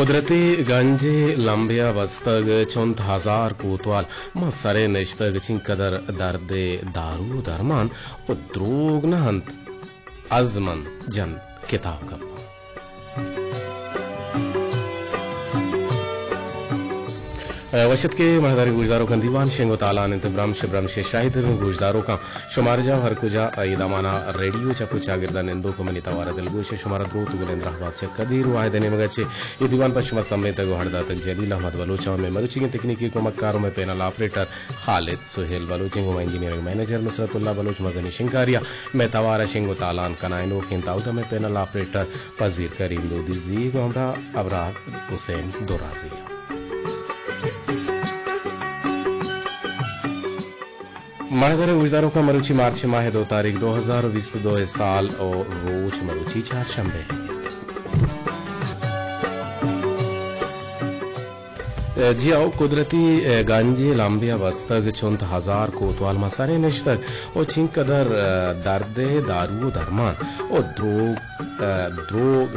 कुदरती गंजे लंबिया वस्तग चुंत हजार कोतवाल मसरे निश्तग चिंकदर दर्दे दारू दरमान उद्रोग नहंत अजमन जन किताब का वशत के महदारी गुजदारों का दीवान शेंगो तालान इंतब्राम शिब्राम शे शाहिद गुजदारों का शुमार जा हर कुजा इदामाना रेडियो चपु चागिरदा निंदो को मनी तवारा दिलगोशे शुमार द्रो तुगलेंद्र हवाद से कदीर वाहिद ने मगचे ये दीवान पश्चिम समय तक हड़दा तक जलील अहमद बलोचा में मरुची की तकनीकी को मक्कारों में पैनल ऑपरेटर खालिद सुहेल बलोचिंग में इंजीनियरिंग मैनेजर नुसरतुल्लाह बलोच मजनी शिंकारिया में तवारा शेंगो तालान कनाइनो खिंताउदा में पैनल ऑपरेटर पजीर करीम लोदिजी को हमरा अबरार हुसैन दोराजी माहदर गुजदारों का मरुची मार्च माह 2 तारीख 2022 साल और रोज मरुची चारशंबे जी आओ कुदरती गांजे लांबिया वस्तग चुंत हजार कोतवाल मसारे निश्तक और छिंक कदर दर्दे दारू दरमान और द्रोग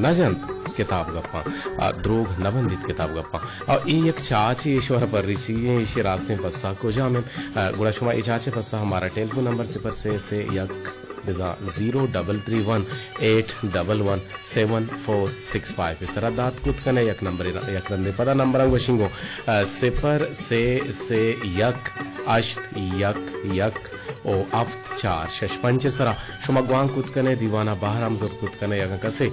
नजंत किताब गप्पा द्रोग नबंदित किताब गप्पा और ये एक चाची ईश्वर पर रिची ये इसी रास्ते पस्सा को जामे गुड़ा शुमा ये चाचे पस्सा हमारा टेलीफोन नंबर से यक 0318117465 इस रद्दात कुत कने यक नंबर यक रंदे पदा नंबर अंग वशिंगो सिपर से यक अष्ट यक ओ अफ्त 4 6 5 सरा शुमा ग्वांग कुतकने दीवाना बाहर हम जर कुतकने यगा कसे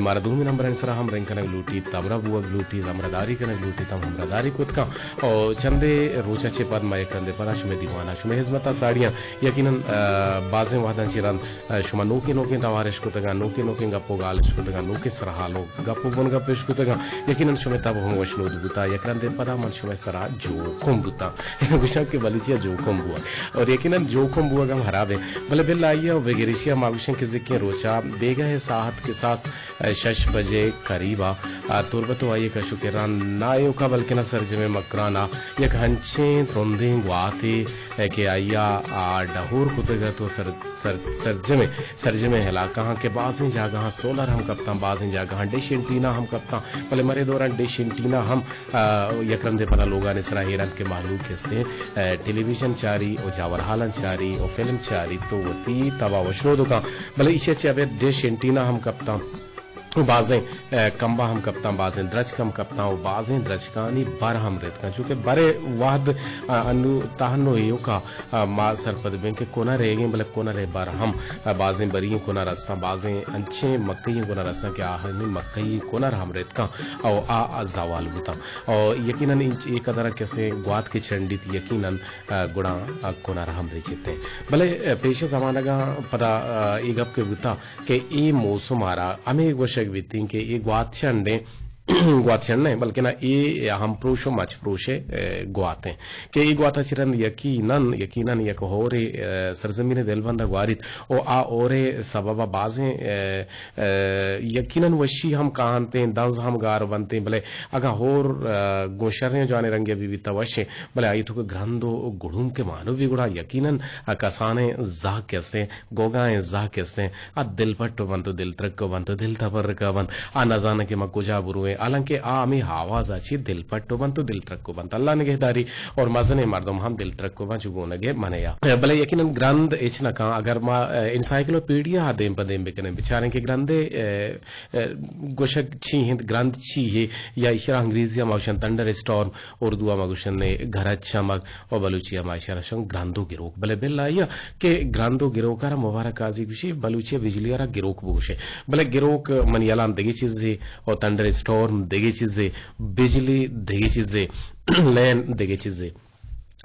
मारा दूमी नंबर सरा हम रंग कने लूटी तबरा बुआ लूटी हमरादारी कने लूटी तम हमरादारी कुतका और चंदे रोचा चे पद मा एक रंदे पदा शुमे दीवाना शुमे हिजमता साड़ियां यकीनन बाजे वादन चिरन शुमा नोके तवारिश कुतगा नोके गप्पो गालिश कुतगा नोके सरहालो गप्पो बन गपेश कुतगा यकीनन शुमे तब हम वशनो दुता एक रंदे पदा मन शुमे सरा जो कुंबुता विशा के बलिचिया जो कुंबुआ और यकीनन जो बुआ गम हराबे भले बिल आइया वेगेरिशिया माविशन के जिक्र रोचा बेगा है साहत के सास 6 बजे करीबा तुरबतो आइए का शुक्रान नायो का बल्कि ना सरज में मकराना एक हंचे त्रोंदे गुआते के आइया डहोर कुतगा तो सरज में हिला कहां के बाजें जागा सोलर हम कप्तान बाजें जागा डिश एंटीना हम कप्तान भले मरे दौरान डिश एंटीना हम यकरम दे पना लोगा ने सरा हेरन के मालूम के टेलीविजन चारी और जावर हालन चारी और फिल्म चारी तो वती तवा वशनो का भले इसे अबे डिश एंटीना हम कप्तान बाजें कंबा हम कप्तान बाजें द्रज कम कप्तान बाजें द्रज कानी बार हम रेत का चूंकि बड़े वाद अनु ताहनो यो का मा सरपद बैंक के कोना रहेंगे मतलब कोना रहे बार हम बाजें बरी कोना रास्ता बाजें अंचे मक्कई कोना रास्ता के आहनी मक्कई कोना हम रेत का और आ जवाल बुता और यकीनन एक अदर कैसे ग्वात के चंडित यकीनन गुणा कोना हम रहे चिते भले पेशे जमाना का पता एक गप के बुता के ए मौसम आ रहा हमें वो वित्तीं के ये ग्वात्शन नहीं बल्कि ना ये हम प्रोशो मच प्रोशे ग्वाते के ये ग्वाता चिरन यकीनन यक होरे सरजमीन दिलबंदा ग्वारित ओ आ ओरे सबबा बाजें यकीनन वशी हम कांते दंज हम गार बनते भले अगा होर गोशरने जाने रंगे भी तवशे भले आई तो ग्रंथो गुड़ुम के मानो भी गुड़ा यकीनन कसाने जा कैसे गोगाएं जा कैसे आ दिल पट्टो बन तो दिल त्रक को बन तो दिल तबर का बन आ न जाने के मकुजा बुरुए हालांकि आमी आवाज अच्छी दिल पट्टो बन तो दिल त्रक को बन अल्लाह ने गहदारी और मजने मर्दम हम दिल त्रक को बन चुगो नगे मनया भले यकीनन ग्रंथ इच न का अगर मा इनसाइक्लोपीडिया हादेम पदेम बेकने बेचारे के ग्रंथे गोशक छी हिंद ग्रंथ छी है या इशरा अंग्रेजिया माउशन थंडर स्टॉर्म उर्दू मागुशन ने घर चमक और बलूचिया माइशरा शंग ग्रंथो गिरोक भले बिल्ला या के ग्रंथो गिरोकारा मुबारक आजी विशे बलूचिया बिजलियारा गिरोक बुशे भले गिरोक मनियालान देगी चीजें और थंडर स्टॉर्म देगी चीजें बिजली देगी चीजें लैन देगी चीजें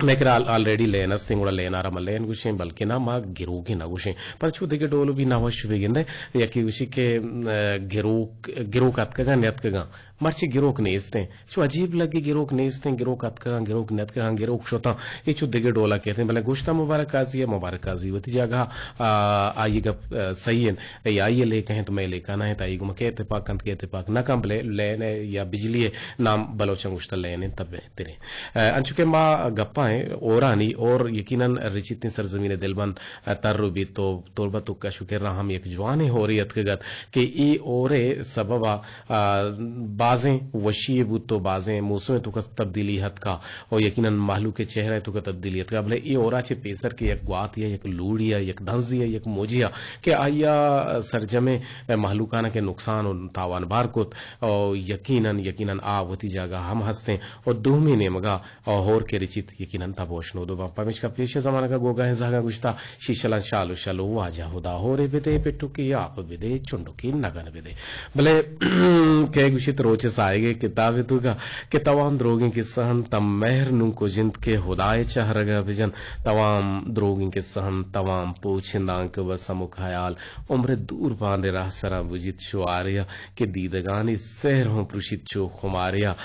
लेकिन ऑलरेडी लेन अस्तिंग लेन आराम लेन गुशे बल्कि ना मा गिरोगी ना गुशे पर छू देगे डोलो भी ना वश बेगिंदे यकी गुशी के गिरोक अतकगा नेतकगा मर्ची गिरोक नेस्ते छू अजीब लगी गिरोक नेस्ते गिरोक अतकगा गिरोक नेतकगा गिरोक शोता ये छू देगे डोला कहते हैं भले गुश्ता मुबारक आजी वती जगह आई गप सही है या ये ले कहें तो मैं ले कहना है ताई गुम कहते पाक कंत कहते पाक ना कम लेन या बिजली नाम बलोचंग गुश्ता लेन तब तेरे अंचुके मा गप्पा ओराए ओरानी और यकीनन रिचितनी सरजमीन दिलबंद तर्रुबी तो तोलबा तुक्का शुक्र हम एक जवान होरियत कगत कि ई ओरे सबबा बाजें वशी बुत तो बाजें मौसम तुका तब्दीली हत का और यकीनन माहलू के चेहरे तुका तब्दीली हत का भले ई ओरा चे पेसर के एक ग्वात या एक लूड़िया एक धंजिया एक मोजिया के आया सरजमे महलूकाना के नुकसान और तावान बार कुत और यकीनन आवती जागा हम हंसते और दूमी ने मगा और होर के रिचित यकीनन तबोशनो दो पमिश का पेश जमाना का गोगा है जागा गुश्ता शीशलन शालू शालू वाजा हुदा होरे बिदे पेटू की आप बिदे चुंडू की नगन बिदे भले के गुशित रोचस आएगे किताब तुगा के तमाम द्रोगी के सहन तम मेहर नु को जिंद के हुदाए चहरगा विजन तमाम द्रोगी के सहन तमाम पूछिंदांक व समु खयाल उम्र दूर बांधे राह सरा बुजित शो आर्या के दीदगानी सहर हो प्रुषित चो खुमारिया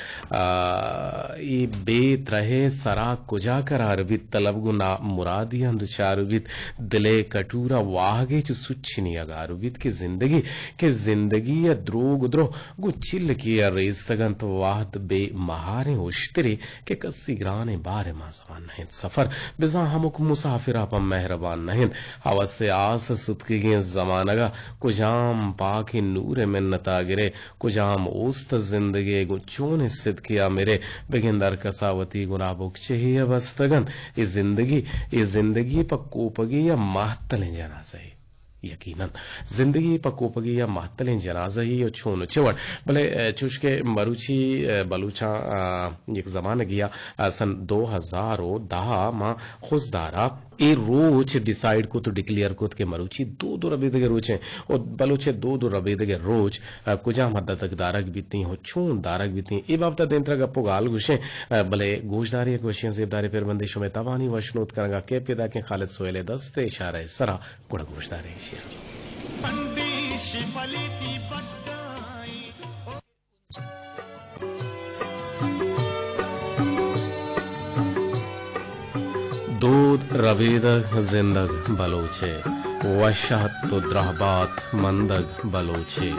ये बेत रहे सरा कुजा कर अरबित तलब गुना मुरादियां दुचारुबित दिले कटूरा वाहगे चु सुच्छनी अगारुबित के जिंदगी या द्रोग द्रो गु चिल की या रेस्तगन तो वाहद बे महारे होश्तरे के कस्सी ग्राने बारे माजवान नहीं सफर बिजा हमक मुसाफिरा पम मेहरबान नहीं हवस से आस सुतके जमानगा कुजाम पाके नूर मिन्नता गिरे कुजाम ओस्त जिंदगी गुचोन सिद्ध किया मेरे बिगिंदर कसावती गुनाबुक चाहिए बस्तगन ये जिंदगी पक्कोपगी या महतलें जना सही यकीनन जिंदगी पकोपगी या महतलें जनाजा ही छोन चिवट भले चुश के मरुची बलूचा एक जमाना गया सन 2010 मां खुशदारा ए रोज डिसाइड को तो डिक्लेयर को के मरुची दो रबीदगे रोज हैं और बलूचे दो रबीदगे रोज कुजा मद्दा तक दारक बीतनी हो छून दारक बीतनी ए बाबता देंत्र गप्पो गाल घुसे भले गोशदारी क्वेश्चन जेबदारी पर बंदिशों में तवानी वशनोत करगा के पैदा के खालिद सोयले दस्ते इशारे सरा गुड़ गोशदारी दूध रबीदग जिंदग बलोचे वशहत तो द्रहबात मंदग बलोचे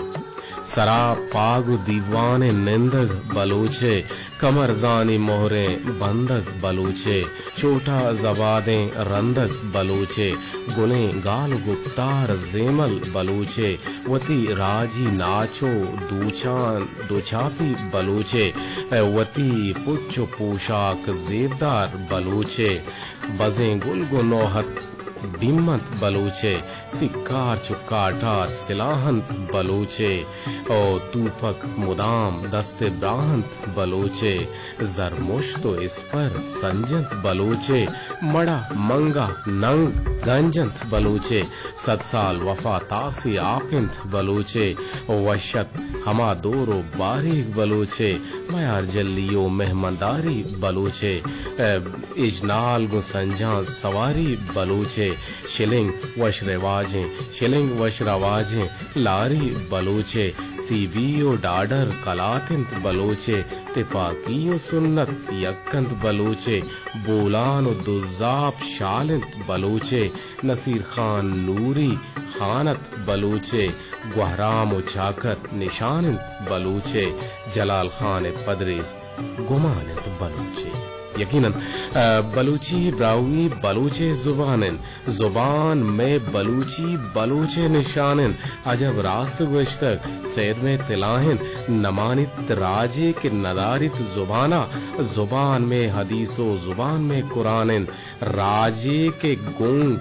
सरा पागु दीवाने निंदग बलोचे कमरजानी मोहरे बंदग बलोचे छोटा जबादे रंदग बलोचे गुने गाल गुप्तार जेमल बलोचे वती राजी नाचो दोचापी बलोचे वती पुच्चो पोशाक जेबदार बलोचे बजें गुल गुनोहत बिम्मत बलोचे सिक्कार चुक्काटार सिलाहंत बलोचे ओ तूफक मुदाम दस्ते ब्राहंत बलोचे जरमुश्तो इस पर संजंत बलोचे मड़ा मंगा नंग गंजंत बलोचे सत्साल वफा तासी आपिंत बलोचे वशत हमा दोरो बारीक बलोचे मयार जल्लियो मेहमानदारी बलोचे इजनाल गु संजा सवारी बलोचे शिलिंग वश रवाजें लारी बलोचे सीबीओ डाडर कलातिंत बलोचे तिपाकियो सुन्नत यक्कंत बलोचे बोलान दुजाब शालिंत बलोचे नसीर खान नूरी खानत बलोचे गुहराम चाकर निशानित बलोचे जलाल खान पदरेज गुमानित बलोचे यकीनन बलूची ब्राउनी बलूचे जुबान में बलूची बलूचे निशानिन अजब रास्त गुश्तक सैद में तिलाहिन नमानित राजे के नदारित जुबान में हदीसो जुबान में कुरानिन राजे के गुंग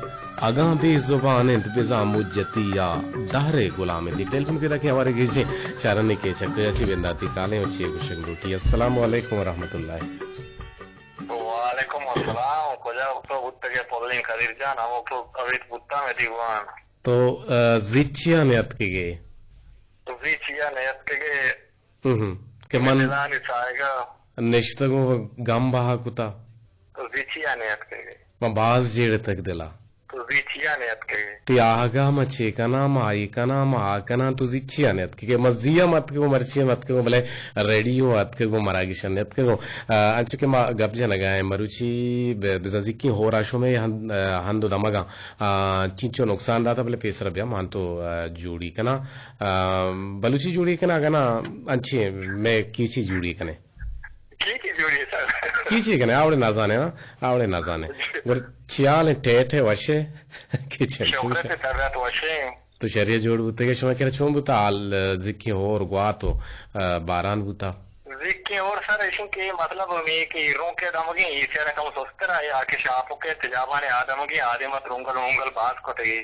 अगा बेजुबानित बिजा मुज्जतिया दहरे गुलाम दी टेलीफोन पे रखे हमारे गिजे चारने के चक्के अच्छी बेंदाती काले और छे गुशंग रोटी अस्सलाम वालेकुम व रहमतुल्लाह वालेकुम अस्सलाम कोजा तो बुत्ते के पोलिंग खरीद जान हम तो अभी बुत्ता में दीवान तो जिचिया नियत के गए तो जिचिया नियत के गए के मन जान इसाएगा निश्तगो गम बहा कुता तो जिचिया नियत के गए म बाज जेड़ तक दिला तो जिचिया नियत के गए ती आगा म चेकना म आईकना म आकना तो जिचिया नियत के मजिया मत के मर्ची मत के भले रेडियो मत के मरागी शनियत के अंचु के मा गप जन गए मरुची बिजाजी की हो राशो में हंदो दमगा चिंचो नुकसान दाता भले पेसर बिया मान तो जोड़ी कना बलूची जोड़ी कना गना अंची मैं कीची जोड़ी कने की जोड़ी सर कीची कने आवडे नाजाने वर चियाल टेटे वशे किचन शोकरते तरत वशे तो शरीय जोड़ बुते के शोमा केरा चोम बुता आल जिक्की होर ग्वातो बारान बुता जिक्की और सर इशन के मतलब में कि रोके दमगे इसे रकम सोस्तरा या के शापो के तजाबाने आदमगे आदमत रोंगल बास को तगी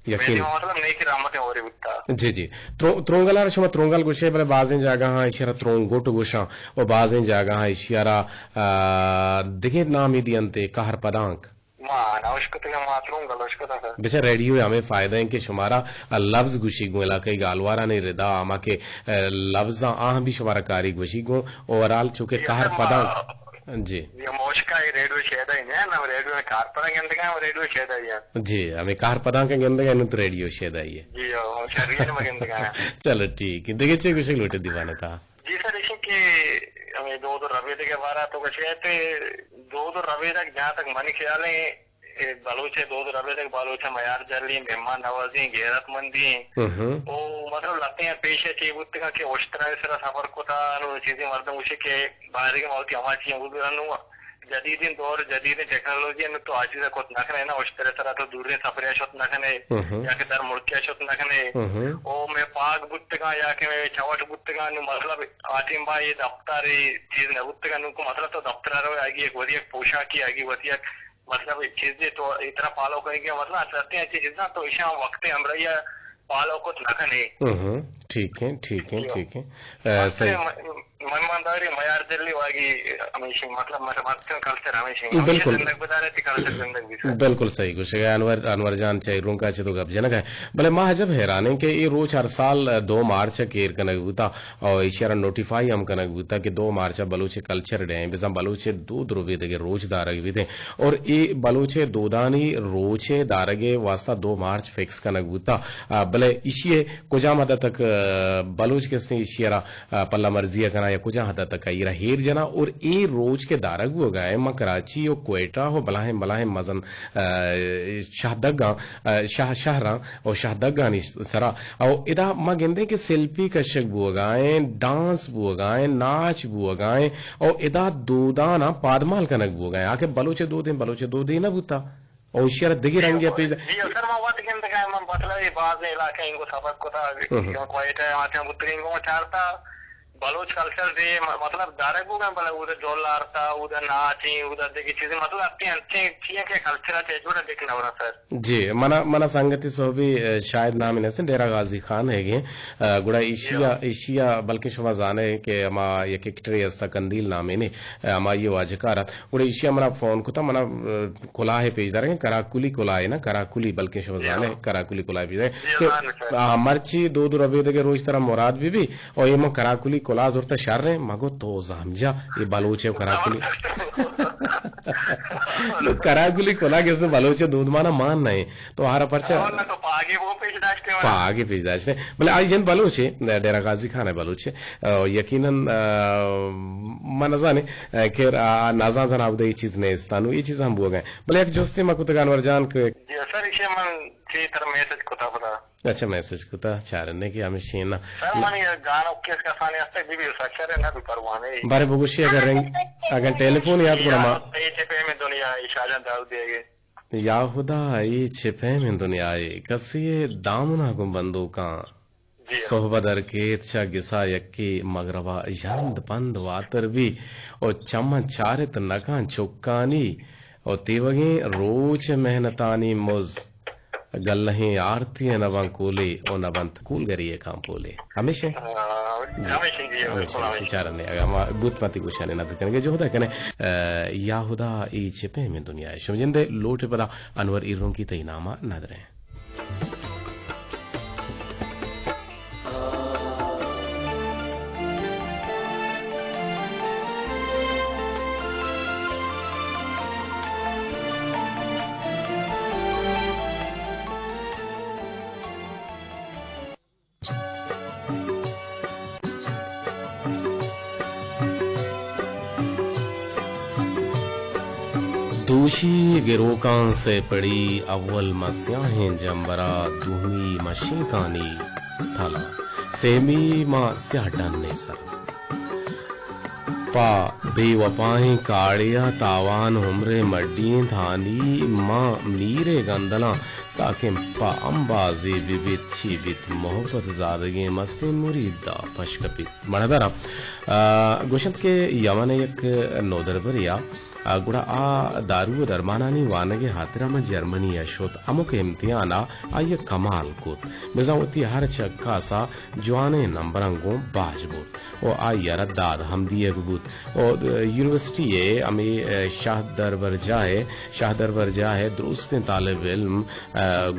यकीन मतलब नहीं कि रहमत हो रही बुता जी त्रोंगलार शोमा त्रोंगल गुशे बले बाजें जागा हां इशारा त्रोंगोट गुशा और बाजें जागा हां इशारा दिगे नाम इदियंते कहर पदांक बेचा रेडियो हमें फायदा है कि शुमारा लफ्ज गुशी गो इलाके गालवारा ने रिदा आमा के लफ्ज आह भी शुमारा कारी गुशी गो ओवरऑल चूंकि कहर पदा जी ये मोशका रेडियो शेदा ही है ना रेडियो में कार पदा गंदगा रेडियो शेदा ही है जी हमें कहर पदा के गंदगा नु तो रेडियो शेदा ही है जी ओ शरीर में गंदगा चलो ठीक है देखिए चे कुछ लोटे दीवाने था जी सर इसी के हमें दो रबे के बारा तो कुछ कहते दो रबे तक जहां तक मन ख्याल है बलोचे दो रबे तक बलोचे मयार जली मेहमान नवाजी गैरतमंदी वो मतलब लगते हैं पेश है चीबुत का कि उस तरह से सफर को था चीजें मर्दम उसे के बाहर के मौत हमारी उधर जदीदिन दौर जदीद टेक्नोलॉजी तो आज को नखने ना उस तरह तरह तो दूर सफरिया शोत नखने या के दर मुड़किया शोत नखने ओ मैं पाग बुत का या के मैं छवट बुत का मतलब आटिम भाई दफ्तर चीज न बुत का को मतलब तो दफ्तर आएगी एक वधिया पोशाक की आएगी वधिया मतलब चीजें तो इतना फॉलो करेंगे मतलब करते हैं चीज ना तो इसे हम वक्त हम रही फॉलो को नखने ठीक है सही मनमंदारी मयार दिल्ली वागी हमेशा मतलब मत कल्चर हमेशा बिल्कुल बता रहे थे कल्चर जिंदगी बिल्कुल सही कुछ है अनवर जान चाहिए रूंका से तो गप जनक है भले मां जब हैरान है कि ये रोज हर साल 2 मार्च केर कनक बुता और इशारा नोटिफाई हम कनक बुता कि 2 मार्च बलूचे कल्चर डे बेसा बलूचे दो द्रोवे दगे रोज दारग भी थे और ये बलूचे दोदानी रोचे दारगे वास्ता 2 मार्च फिक्स कनक बुता भले इशिए कुजा मद तक बलूच किसने इशियारा पल्ला मर्जिया कना या कुजा हद तक आई हेर जना और ए रोज के दारग हो गए मां कराची और क्वेटा हो बलाहे मजन शाहदगा शाहरा और शाहदगा नि सरा और इदा मां गेंदे के सेल्फी कशक बुआ गाए डांस बुआ गाए नाच बुआ गाए और इदा दोदाना पादमाल कनक बुआ गाए आके बलोचे 2 दिन ना बुता और इशारा दिगे रंगिया पे जी सर मैं बात कहने का मैं मतलब ये बात इलाके इनको सबक को था क्वेटा आते हैं बुतरिंगो में चारता बलोच कल्चर दे मतलब दारगो में बला उधर डॉलर उधर नाची उधर देखी चीजें मतलब अपनी अच्छी चीजें के कल्चर है जो देखना हो रहा सर जी मना संगति सो भी शायद नाम इनसे डेरा गाजी खान है गुड़ा एशिया बल्कि शुमा जाने के अमा ये किक्टरी अस्ता कंदील नाम ने अमा ये वाजकार गुड़ा एशिया मना फोन को था मना कोला है पेजदार है कराकुली कोला है ना कराकुली बल्कि शुमा जाने कराकुली कोला पेज है मर्ची 2 रबे के रोज तरह मुराद भी और ये कराकुली कोला जोरता शर रहे मगो तो जामजा ये बलोचे कराकुली कोला कैसे बलोचे दूध माना मान नहीं तो हारा पर्चा पागे पेश दाशते बोले आज जन बलोचे डेरा गाजी खान है बलोचे यकीनन मन जाने के नाजा जन आप ये चीज ने स्थानु ये चीज हम बुआ गए बोले एक जोस्ते मकुत अनवर जान के सर इसे मन तरह मैसेज को था पता अच्छा मैसेज को था चारने की हमें शीना सर मन ये गाना केस का साने हस्ते भी सच्चर है ना भी परवाने बारे बुगुशी अगर टेलीफोन याद को मा ये छिपे में दुनिया इशारा डाल देगे या खुदा ये छिपे में दुनिया कसिए दामना को बंदूका सोहबदर के अच्छा गिसा यक्की मगरबा यंद पंद वातर भी और चमन चारित नका चुक्कानी और तेवगे रोच मेहनतानी मुज गल्लही आरती नबं कूली और नबंत कूल गरिए काम पोले हमेशा चारने अगर बुतमती कुशाने न करेंगे जो होता कने या खुदा ई छिपे में दुनिया है शुमजिंदे लोटे पदा अनवर इरों की तईनामा नदरे दोषी गिरोकां से पड़ी अव्वल मस्याहें जंबरा दूहमी मशीकानी थाला सेमी मां स्याडन ने सर पा बेवफाएं काड़िया तावान हमरे मड्डी थानी मां मीरे गंदला साकिम पा अंबाजी विविध चीवित मोहब्बत ज़ादगी मस्ती मुरीदा पशकपित मणदरा गोशंत के यमन एक नोदरबरिया गुड़ा आ दारू दरमानानी वानगे हातिरा में जर्मनी यशोत अमुक इम्तिहाना आये कमाल को मिजावती हर चक्का सा जवाने नंबरंगो बाजबूत और आया रद्दाद हम दिए गुबूत और यूनिवर्सिटी है हमें शाहदर जाए दुरुस्त तालिब इल्म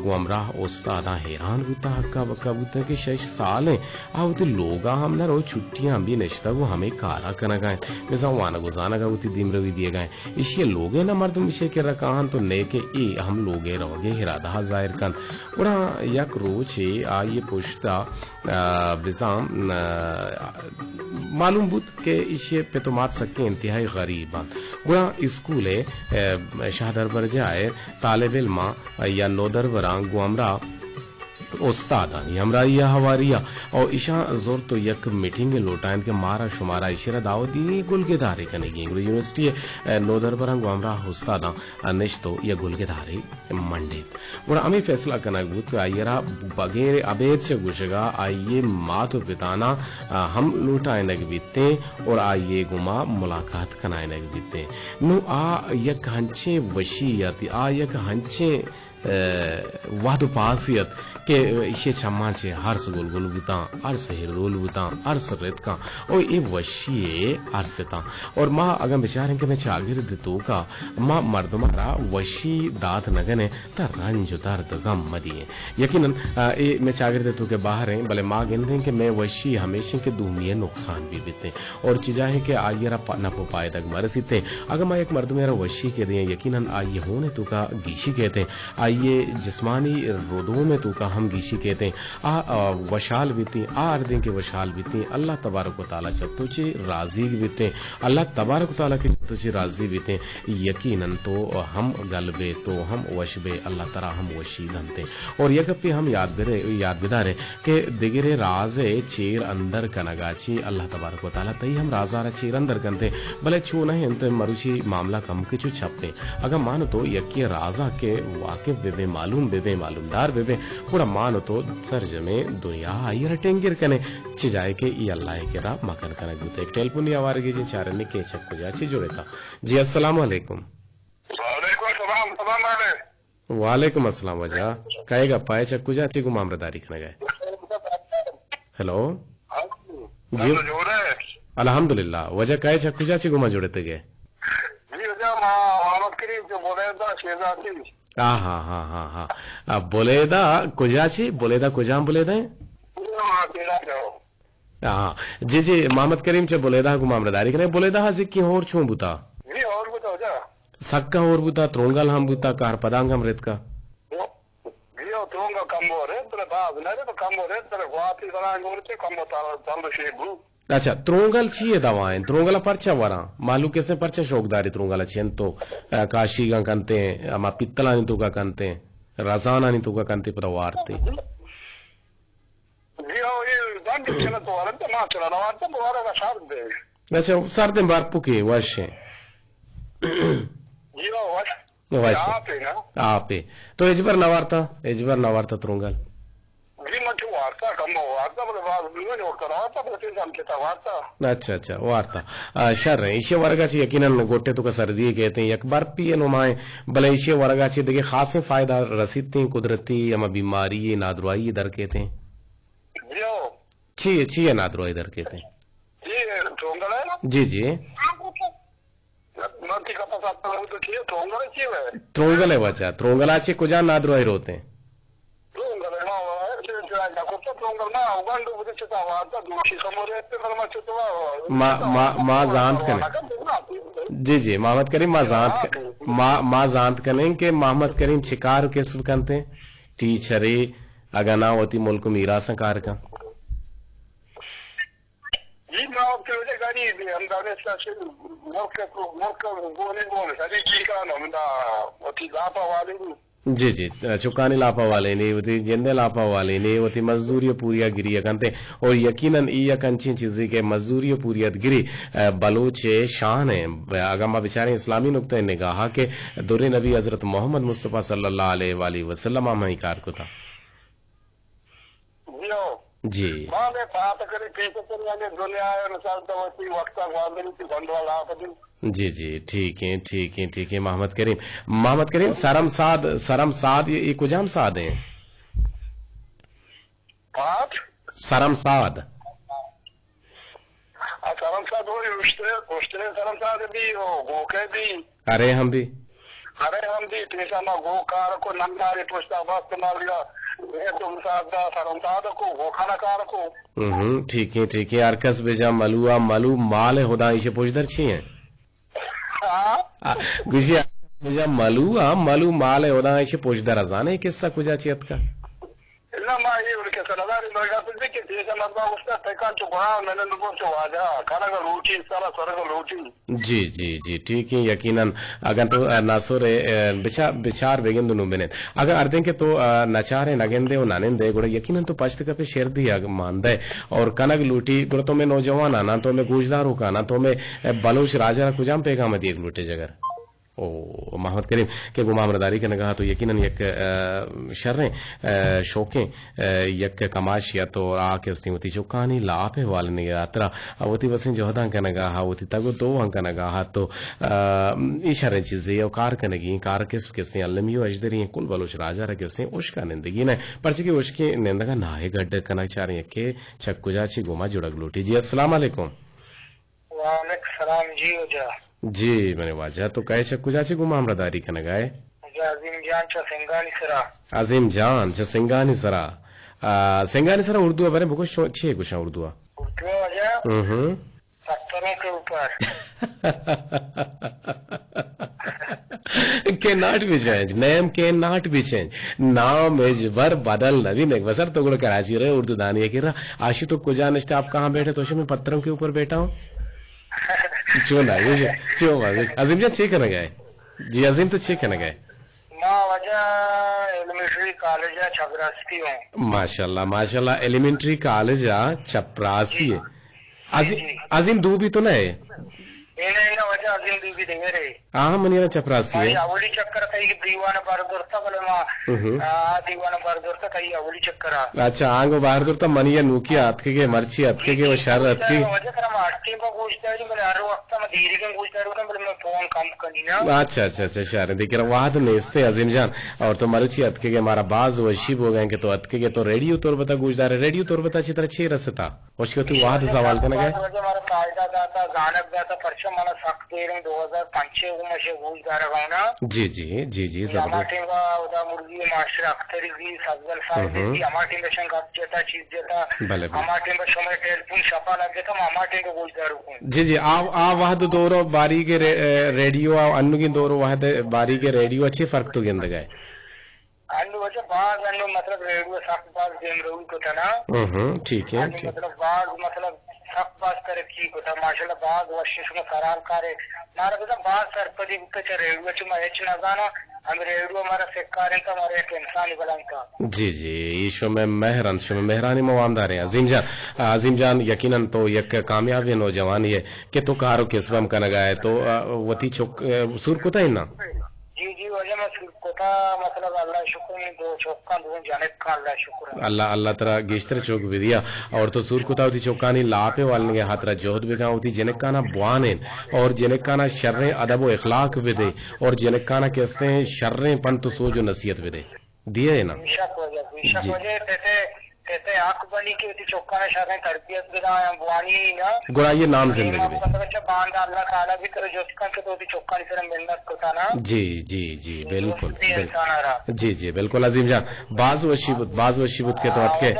गुमराह उस्तादा हैरान होता हक्का बक्का बुता के 6 साल हैं आवती लोगा हम ना रो छुट्टियां भी नश्ता वो हमें कारा कना गए मिजाव वाना गुजाना का उती दिमरवी दिए गए इसे लोगे ना मर्दम इसे के रकान तो ने के ए हम लोगे रहोगे हिरादा जाहिर कन उड़ा यक रोचे आ ये पुश्ता बिजाम मालूम बुत के इसे पे तो मात सके इंतहाई गरीब उड़ा स्कूल है शाहदर पर जाए तालिब इल्मा या नोदर वरांग गुमरा उस्तादा हमरा या हवारिया और ईशा जोर तो यक मीटिंग लोटाइन के मारा शुमारा इशारा दावती गुलगेदारी कनेगी यूनिवर्सिटी नोदर बरंग हमरा उस्तादा अनिश्तो या गुलगेदारी मंडे और हमें फैसला करना गुत आयरा बगैर अबेद से गुशगा आइए मातो पिताना हम लूटाए नग बीते और आइए गुमा मुलाकात कनाए नग बीते नु आ यक हंचे वशीयत आ यक हंचे वादु पासियत के इसे चम्मा छे हर सगोल गोल बुता हर शहर रोल बुता हर सरत का और ये वशिए अरसता और मां अगर विचार के मैं चागिर देतो का मां मर्दमारा वशी दात नगने त रंज दर्द गम मदिए यकीनन ये मैं चागिर देतो के बाहर है भले मां गिनते कि मैं वशी हमेशा के दुनिया नुकसान भी बीते और चीजा है कि आयरा न पो पाए तक मरसीते अगर मैं एक मर्द मेरा वशी के दिए यकीनन आइए होने तो का गीशी कहते आइए जिस्मानी रोदों में तो का हम गीशी कहते हैं वशाल बीती अर्दे के वशाल बीती अल्लाह तबारक व तआला चतुचे राजी बीते अल्लाह तबारक व तआला के चतुचे राजी बीते यकीनन तो हम गलबे तो हम वशबे अल्लाह तरा हम वशी धनते और यकपि हम याद बिदारे के दिगरे राजे चेर अंदर कनगाची अल्लाह तबारक व तआला तई हम राजारा चेर अंदर कंते भले छू नहीं अंत मरुची मामला कम के छु छपते अगर मानो तो यकी राजा के वाकिफ बेबे मालूमदार बेबे पूरा मानो तो सरजमे दुनिया आई रटेंगिर कने छि जाए के ई अल्लाह के रा मकन कने गुते एक टेलीफोन आवारगी जी चारने के चक्को जाची जुड़े था जी अस्सलाम वालेकुम वालेकुम अस्सलाम वजह कहेगा पाए चक्कू जाची गु मामरदारी कने गए हेलो जी अल्हम्दुलिल्लाह वजह कहे चक्कू जाची गु मा जुड़ते गए जी वजह मोहम्मद करीम जो बोले था शेजाती हाँ बोलेदा कुजाची बोलेदा कुजाम बोलेदा हाँ जी मोहम्मद करीम चे बोलेदा को मामरदारी करे बोलेदा हाजी की और छू बुता जी और बुता जा सक्का और बुता त्रोंगल हम बुता कार पदांग हम रेत का जी त्रोंगा कम हो रे तेरे बाप ने तो कम हो रे तेरे वापी बना गोरते कम होता चल शेबू अच्छा त्रोंगल चाहिए दवाएं त्रोंगला पर्चा वरा मालू कैसे पर्चा शौकदारी त्रोंगला चेन तो काशी का कंते अमा पित्तला नहीं तो का कंते रजाना नहीं तो का कंते पर वारते जी ये दांत चला तो वारते मां चला ना वारते वारा का सार दे अच्छा सार दिन बार पुके वशे जी वश आपे तो एजबर नवारता त्रोंगल जी मचू वार्ता कम वार्ता पर बात बिल्कुल और कराता पर तीन के वार्ता अच्छा वार्ता शर इशे वर्गाची यकीनन गोटे तो का सर्दी कहते हैं एक बार पिए नुमाए भले इशे वर्गाची देखिए खासे फायदा रसीदते कुदरती या बीमारी नादरुआई दर कहते हैं छी नादरुआई दर कहते हैं जी त्रोंगल है बच्चा त्रोंगला चे कुजा नादरुआई रोते हैं माँ जानत कने जी मोहम्मद करीम माँ जानत कने के मोहम्मद करीम शिकार किस्म कंते टीचरे अगना होती मुल्क मीरा संकार का जी जी चुकानी लापा वाले ने वती जिंदे लापा वाले ने वती मजदूरी पूरिया गिरी कंते और यकीनन ई कंची चीज़ी के मजदूरी पूरियत गिरी बलोच शान है अगमा बेचारे इस्लामी नुक्ते निगाह के दुरे नबी हजरत मोहम्मद मुस्तफ़ा सल्लल्लाहु अलैहि वसल्लम में कार को था जी जी जी ठीक है मोहम्मद करीम सरम साद ये कुजाम साद हैं सरम साद अरे हम भी टीसा ना गो कार को नंदारी पुष्टा वक्त मार लिया तुम सादा सरम साद को गो खाना कार को ठीक है अरकस बेजा मलुआ मलू माल खुदा इसे पुछदर छी हैं गुजिया बेजा मलुआ मलू माल खुदा इसे पुछदर अजाने किस्सा कुजा चियत का जी जी जी ठीक है यकीनन अगर तो नासुर बिचार बेगिन दुनु बिने अगर अर्दें के तो नचारे नगेंदे और नानेंदे गुड़ा यकीनन तो पश्त का पे शेर दिया मानदे और कनक लूटी गुड़ा तो मैं नौजवान आना तो मैं गूजदार का ना तो मैं बलोच राजा कुजाम पेगा मत एक लूटे जगर ओ मोहम्मद करीम के गुमामरदारी के नगाह तो यकीनन एक शर्रें शौकें यक कमाशियत और आके स्थिमती जो कहानी लापे वाले ने यात्रा अवती वसिन जोहदा का नगाह अवती तगो दो अंक नगाह तो इशारे चीजें और कार कनगी कार किस्म किस्से अलमियो अजदरी कुल बलोच राजा रे किस्से उश्का निंदगी ने परचे के उश्के निंदगा नाहे गड्ढ कना चारे के छक्कुजाची गुमा जुड़ग लूटी जी अस्सलाम वालेकुम वालेकुम सलाम जी ओजा जी मैंने वाजा तो कहे कुजाची गुमा हमरादारी का नगाए अजीम जान सिंगानी सरा सिंगानी सरा उर्दू बारे बहुत अच्छी है कुछ उर्दू पत्थरों के ऊपर के नाट भी चेंज नेम के नाट भी चेंज नाम एज वर बदल नवीन एक बसर तो गुड़ कराची रहे उर्दू दानी की रहा आशी तो कुजा नश्ते आप कहाँ बैठे तो मैं पत्थरों के ऊपर बैठा हूँ अजीम जी ठीक है ना गए जी अजीम तो ठीक है ना गए एलिमेंट्री कॉलेज छपरासी माशाल्लाह माशाल्लाह एलिमेंट्री कॉलेज छपरासी है अजीम दू भी तो ना है हाँ मनी चपरासी है अवली चक्कर दीवान बार दोरता बोले माँ दीवान बार दोरता कई अवली चक्कर अच्छा आंग बाहर दोरता मनिया नूकी अतके के मर्ची अतके के वो शर अतके अच्छा अच्छा अच्छा शार देखिए वाद नेस्ते अजीम जान और तो मर्ची अतके के हमारा बाज वशीब हो गए कि तो अतके के तो रेडियो तौर बता गुजदार है रेडियो तौर बता चित्र छे रसता उसके तू वाद सवाल करना गए हमारा कायदा दाता गानक दाता परचम मला सख्त 2005 में से गुजदार गाना जी जी जी जी हमारे टीम का उदा मुर्गी मास्टर अख्तरी जी सजल साहब जी हमारे टीम का शंका जेता चीज जेता हमारे टीम का समय टेलीफोन छपा लग गया तो हमारे टीम का गुजदार जी जी आ वहद दोरो बारी के रेडियो अन्नु की दोरो वहद बारी के रेडियो अच्छे फर्क तो गिंद गए अन्नु वजह बाग अन्नु मतलब रेडियो सख्त बाग गेम रही को था ना ठीक है मतलब बाग मतलब सख्त बात करे की को था माशाल्लाह बाग वशिश में करार करे मारा तो बाग सरपदी के रेडियो च मैं एच ना गाना हम रेडियो हमारा सेक्कार का हमारे एक इंसान बलन का जी जी ईशो में मेहरानी मवामदार है अजीम जान यकीनन तो एक कामयाब नौजवान ये कि तो कारो किस्म का नगाए तो वती चौक सुर कोता है ना जी जी वजह में कोता मतलब अल्लाह शुक्र है दो चौका दो जाने का अल्लाह शुक्र अल्लाह तरा गेस्टर चौक विदिया और तो सुर कोता होती चौकानी लापे वाले के हाथ रा जोहद बेगा होती जनकाना बुआने और जनकाना शर्रे अदब व इखलाक विदे और जनकाना कहते हैं शर्रे पन तो सो जो नसीहत विदे दिए है ना बेशक वजह कहते आंख बनी की होती चौका में शर्रे तरबियत बिना बुआनी ना गुड़ा ये नाम जिंदगी में मतलब अच्छा बांध अल्लाह ताला भी करे जो उसका के तो होती चौका नहीं फिर मेहनत को था ना जी जी जी बिल्कुल जी जी बिल्कुल अजीम जान बाज वशीबत के तो के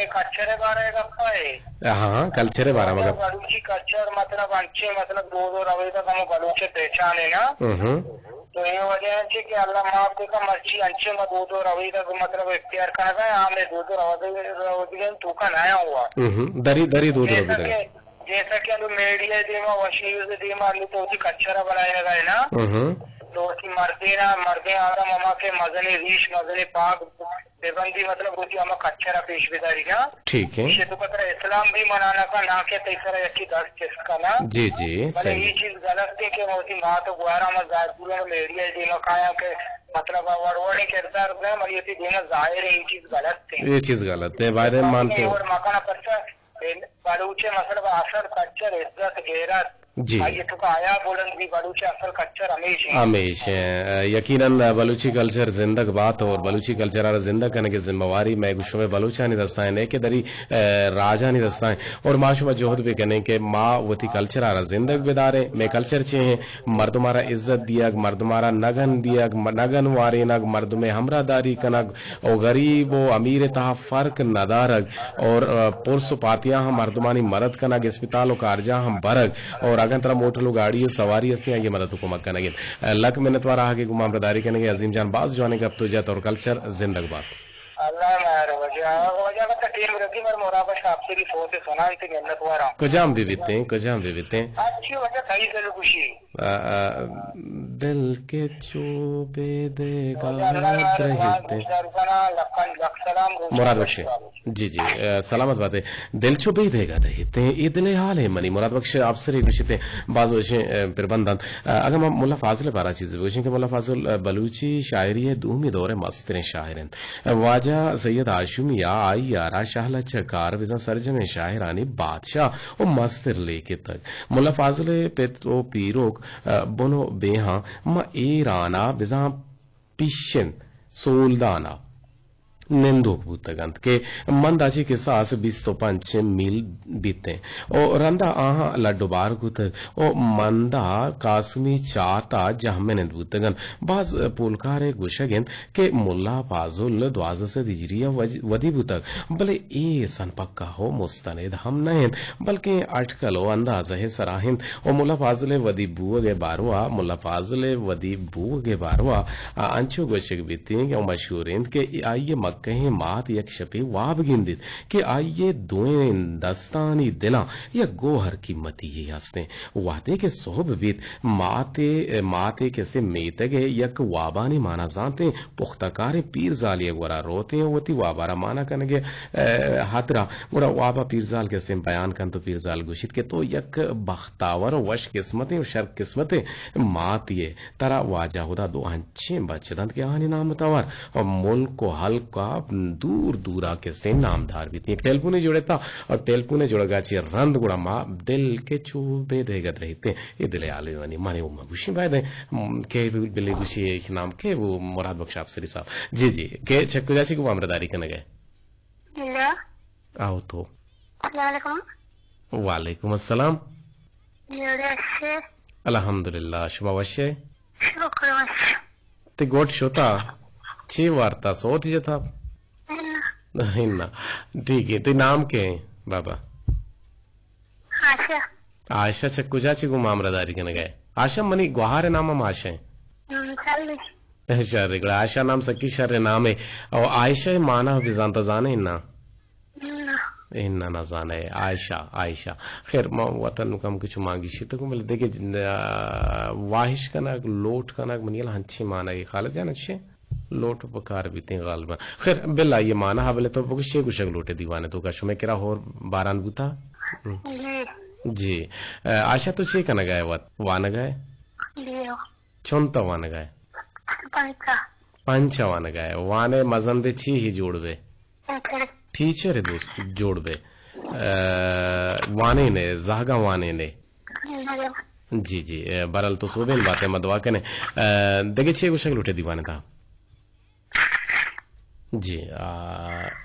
कच्चरे बारे गप्पा है हाँ कल्चरे बारे मगर बलूची कच्चर मतलब अच्छे मतलब दो रवे तक हम बलूचे पहचान है ना तो ये वजह है कि अल्लाह माफ का मर्ची अंचे में दो रवि तक मतलब इख्तियार करना है हमें दो रवि तू का नया हुआ दरी दो रवि जैसा कि मीडिया देमा वशीर देमा तो कच्चरा बनाया गया ना दोस्ती मर्दे आरा ममा के मजने रीश मजने पाक बेबंदी मतलब होती हम कच्चरा पेश बेदारी का ठीक है ये तो पता इस्लाम भी मनाना का ना के तैसरा यकी दस किसका ना जी जी मतलब सही ये चीज गलत है कि होती माँ तो गुआरा में जायपुर में एरिया डी मकाया के मतलब वड़वड़ी किरदार में मरियती देना जाहिर है ये चीज गलत है, ये चीज गलत है वायदे मानते हो और मकाना परचा बलूचे मतलब असर कच्चर इज्जत गैरत जी ये तो आया बोलन भी बलूचे असल कच्चर हमेशा यकीनन बलूची कल्चर जिंदग बात और बलूची कल्चर आरा जिंदा करने की जिम्मेवारी मैं गुस्सो में बलूचा नहीं दस्ता है ने के दरी राजा नहीं दस्ता है और माशुमा जोहद भी करने के माँ वती कल्चर आरा जिंदग बेदारे मैं कल्चर चे हैं मर्द मारा इज्जत दिया मर्द मारा नगन दिया नगन वारे नग मर्द में हमरादारी कनग और गरीब और अमीर तहा फर्क नदारग और पुरसो पातिया हम मर्दमानी मरद कनग अस्पतालों कारजा हम बरग और अगर तरह मोटरलो गाड़ी सवारी असी ये मदद हुकूमत करने लक मिन्नत वारा आगे गुमाम बदारी करने के अजीम जान बाज जो का तुजत और कल्चर जिंदग बात कजाम भी बीते दिल के चोबे देगा रहते मुराद बख्श जी जी सलामत बात है दिल चोबे देगा रहते इदले हाल है मनी मुराद बख्श आपसे गुशिते बाज वशे प्रबंधन अगर हम मुल्ला फाजिल बारा चीज वशे के मुल्ला फाजिल बलूची शायरी है दूमी दौरे मस्त ने शायरन वाजा सैयद आशुमिया आई यारा शाहला चकार विजा सरजमे शायरानी बादशाह और मस्तर लेके तक मुल्ला फाजिल पेतो पीरोक बोनो बेहा म ईराना विजा पिशन सोलदाना निंदो भूतगंत के मंदाची के सास 20 मील बीते और रंदा आहा लड्डुबार गुत ओ मंदा कासुमी चाता जहमेन भूतगन बाज पुलकारे गुशगन के मुल्ला फाजुल 12 हिजरिया वदी भूतक भले ए सन पक्का हो मुस्तनद हम नहीं बल्कि अटकल ओ अंदाज है सराहिंद और मुल्ला फाजुल वदी बुगे बारवा मुल्ला फाजुल वदी बुगे बारवा अंचो गुशग बीती के मशहूर के आइए कहीं मात यक शपे वाब गिंदित कि आइए दोएं दस्तानी दिला या गोहर की मती ये हंसते वादे के सोहब बीत माते कैसे मेतगे यक वाबानी माना जानते पुख्तकारे पीर जाल ये गोरा रोते वती वाबारा माना कनगे हातरा गोरा वाबा पीर जाल कैसे बयान कन तो पीर जाल गुशित के तो यक बख्तावर वश किस्मतें और शर्क किस्मतें मात ये तरा वाजा हुदा दो अंचे बचदंत के आने नाम तवर और मुल्क को हल्का दूर दूरा के से नामधार भी थी एक टेलपुने जुड़े था और टेलपुने जुड़गा ची रंद गुड़ा माँ दिल के चूबे देगत रहते ये दिले आले वानी माने वो मगुशी बाय दे के बिले गुशी नाम के वो मुराद बख्श अफसरी साहब जी जी के छक्कू जासी को आमरदारी करने गए आओ तो वालेकुम अस्सलाम अल्हम्दुलिल्लाह शुभावश्य ते गोट शोता ची वार्ता सोत जथा ना ठीक है ते नाम के बाबा आशा आशा चक्कू चाची को मामरादारी करने गए आशा मनी गुहारे नाम हम आशा है शर्र आशा नाम सकी शर्र नाम है और आयशा माना विजानता जाने इन्ना ना जाने आयशा आयशा खैर वतन कम कुछ मांगी शी तो बोले देखे वाहिश का नाक लोट का नाक मनियल हंची माना ये खालत जाना छे लोट पकार बीते गालबा खैर बिल्ला ये माना हबले तो कुछ कुछ लोटे दीवाने तो कशो में किरा होर बारान बुता जी आशा तो छे कना गए वाना गए चोंता वाना गए पंचा वाना गए वाने मजन दे छी ही जोड़वे टीचर है दोस्त जोड़वे वाने ने जागा वाने ने जी जी बरल तो सोबेन बातें मदवा कने देखे छे कुछ लोटे दीवाने था जी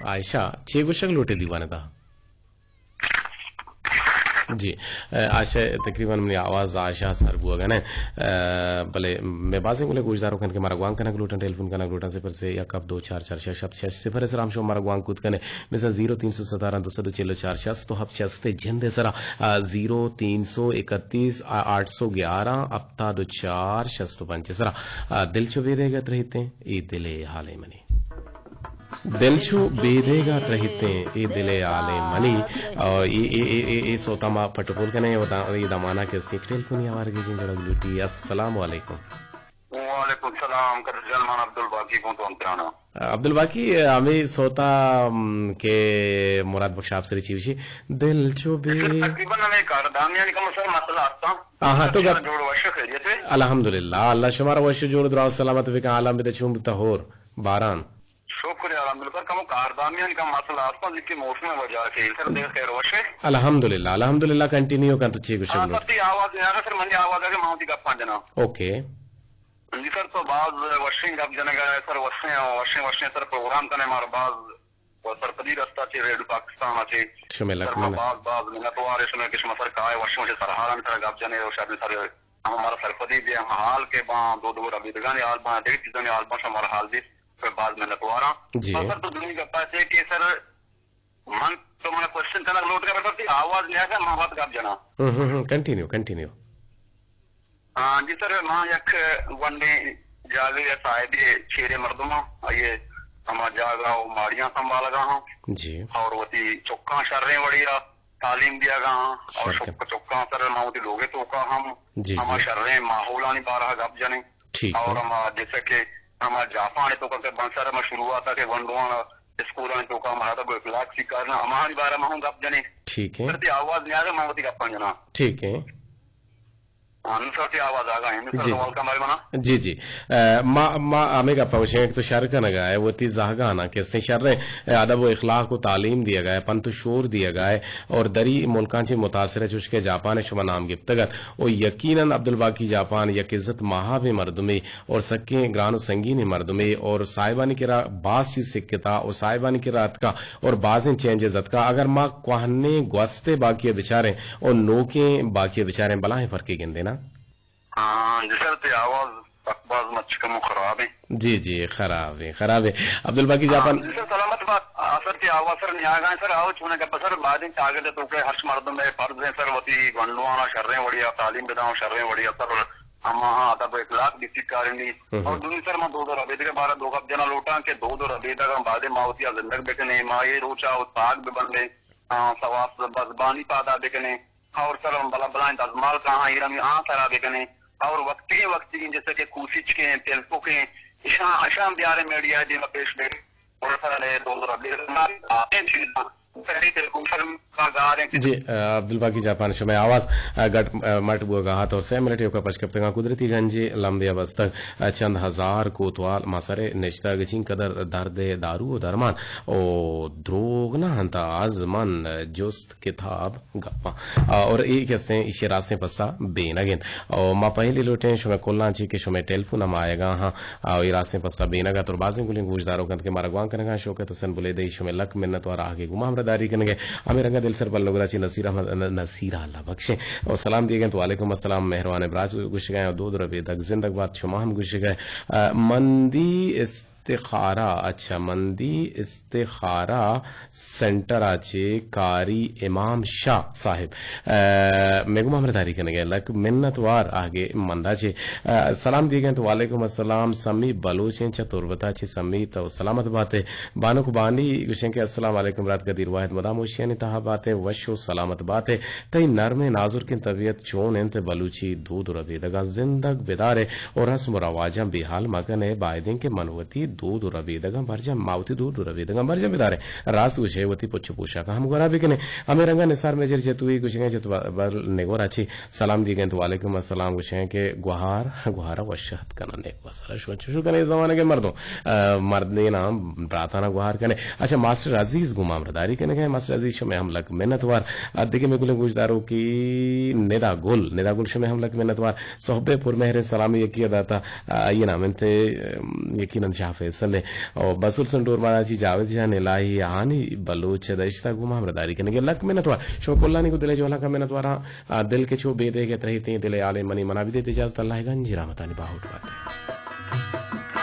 आयशा छे कुछ लोटे दीवाने था जी आशा तकरीबन मेरी आवाज आशा सर बुआ गने भले मैं बाजे बोले गुजदारों कन के मारा गुआंग कनक लूटन टेलीफोन कनक लूटन से पर से या कब 2446 शब्द 6 सिफर से राम शो मारा गुआंग कूद कने मिसा 0317 246 तो हब छस्ते जिंदे सरा 0331 811 अपता 4 65 सरा दिल चो वेदेगत रहते ई दिले हाले मनी दिलचू बेदेगात रहते ये दिले आले मनी और ये सोतामा पटपोल कने ये दमाना के सीख टेल कुनी आवार की जिंदगी लूटी अस्सलाम वालेकुम वालेकुम सलाम कर जलमान अब्दुल बाकी को तो अंतराना अब्दुल बाकी हमें सोता के मुराद बख्श आपसे रिचीविशी दिल चुबे तकरीबन हमें कारदामियानी का मसला आता हाँ तो जोड़ वशक है जैसे अल्हम्दुलिल्लाह अल्लाह शुमारा वश जोड़ दुआ सलामत विका आलम बिद चुम तहोर बारान शुक्र अल्हम्दुलिल्लाह कम कारदामियानी का मसला आता जिसकी मौसम वजह से सर देख खैर वशे अल्हम्दुलिल्लाह अल्हम्दुलिल्लाह कंटिन्यू कर तो चीज हां सर आवाज आ सर मंदी आवाज आ के माउती का पंजना ओके जी सर तो बाज वशिंग अब जनगा सर वशिंग सर प्रोग्राम करने मार बाज और सर कदी रास्ता चे रेडियो पाकिस्तान आचे शुमेल सर बाज मिला तो आरे सुने किस्म सर काय वशिंग से सरहारन सर गप जने और शायद सर हमारा सरपदी भी हम हाल के बा दो अभी दगाने हाल बा डेढ़ चीजों ने हाल बा हमारा हाल भी फिर बाद में लटवारा सर तो दुनिया का पास है कि सर मन तो मैंने क्वेश्चन करना लोड कर रहा था आवाज नहीं आया मां बात गप जना कंटिन्यू हाँ जी सर मां यक वनडे जागे साहिब छेरे मर्दमा ये हमारा जागा माड़ियां संभाल गा हूँ जी और वती चौका शर्रे बढ़िया तालीम दिया गा और चौका सर माउती लोगे तो का हम हमारा शर्रे माहौला नहीं पा रहा गप जाने और हमारा जैसे कि हमारा जापान तो करके बंसर में शुरुआत है कि वनडुआ स्कूल तो का हमारा तो इखलाक सी करना हमारी बारे में हूँ गप जाने ठीक है आवाज नहीं आ रहा माउती गप जना ठीक है आवाज आ गई जी जी मा आमेगा पहुंचे तो शर का नगा है वो तीज जहागाना कैसे शर अदब व इखलाक को तालीम दिया गया पंत शोर दिया गया और दरी मुल्कांचे मुतासर चुशके जापान शुमा नाम गिफ्तगत और यकीनन अब्दुल बाकी जापान यक इज्जत महाब मर्दमे और सक्के ग्रान संगीन मर्दमे और साहिबानी के रा बास चीज सिक्कता और साहिबानी के रात का और बाजें चेंज इज्जत का अगर माँ क्वाहने ग्वस्ते बाकी बेचारे और नोके बाकी बेचारे बलाएं फर्के गिंदे ना हाँ जी आवाज अखबार मच कम खराब है जी खराब है अब्दुल बाकी जापान सर सलामत बात सर की आवाज सर नहीं आगा सर आओ छूने का सर बाद में ताकत तो के हर्ष मर्द में फर्ज है सर वती गंडुआना शर्रें बढ़िया तालीम बिदाओ शर्रें बढ़िया सर हम अदब इखलाक डिस्ट्रिक्ट कारणी और दुनी सर मैं दो रबेद के बारे दो कप जना लोटा के दो रबेद का बाद मावतिया जिंदग बेकने माँ ये रोचा ताक भी बन ले सवास बजबानी पादा बेकने और सर बला बला दजमाल कहाँ हिरमी सरा बेकने और वक्त की जैसे कि कोशिश के तेलको के अशाम बिहार मीडिया जी में पेश और सर दो जी अब्दुल बाकी जापान शुमे आवाज गट मट बुआ हाथ और 6 मिनट का पचकप्तगा कुदरती गंजे लंबे अवस्तक चंद हजार कोतवाल मसरे निश्ता गचिन कदर दर्द दारू दरमान ओ द्रोगना हंता आजमन जुस्त किताब गप्पा और एक हस्ते इसे रास्ते पस्सा बेनगिन और मा पहली लोटे शुमे कोल्ला ची के शुमे टेलीफोन हम आएगा हां और ये रास्ते पस्सा बेनगा तो बाजें गुलिंग गुजदारों कंद के मारगवान कनगा शौकत हसन बुले दे शुमे लक मिन्नत और आगे गुमा दारी करेंगे हमें रंगा दिल सर पर लोगराची नसीरा अल्लाह बख्शे और सलाम दिए गए तो वालेकुम अस्सलाम मेहरबान इब्राज गुश गए और दो रबे तक जिंदगबाद शुमा हम गुश गए मंदी इस्तिखारा अच्छा मंदी इस्तिखारा सेंटर आचे कारी इमाम शाह साहिब मेगुमा हमदारी करेंगे लक मिन्नतवार आगे मंदाचे सलाम दिए गए तो वालेकुम अस्सलाम समी बलोचें चतुर्वता चे समी तो सलामत बातें बानो को बानी गुशें के अस्सलाम वालेकुम रात का दिरवाहित मदामोशियानी तहा बातें वशो सलामत बातें तई नरम नाजुर की तबीयत चोन इंत बलूची दूध रबेदगा जिंदग बेदारे और रस्म रवाजा बेहाल मगन है बायदें के मनवती दूध रबेदगा भरजा मावती दूध रबेदगा भरजा बेदारे रास विषयवती पुच्छ पूछा का हम गोरा बिकने हमें रंगा निसार मेजर जतुई गुशें जतुबर नेगोर अच्छी सलाम दी गए तो वालेकुम अस्सलाम गुशें के गुहारा वशहत कना नेक वसरा शो कने जमाने के मर्दों मर्द ने नाम प्रार्थना गुहार कने अच्छा मास्टर अजीज गुमामदारी कने गए मास्टर अजीज शो में हम लग मेहनतवार देखिए मैं गुले गुजदारों की नेदा गुल शो में हम लग मेहनतवार सोहबे पुर मेहर सलामी यकी अदाता ये नाम थे यकीनन शाह फैसल और बसुल संडोर मारा जी जावेद जान इलाही हानी बलोच दश्ता गुमामदारी कने के लक मेहनतवार शो कोल्लानी को दिले जोला का मेहनतवारा दिल के छो बेदे के तरह दिले आले मनी मना भी देते इजाजत अल्लाह गंजी रहमतानी बाहुट बात है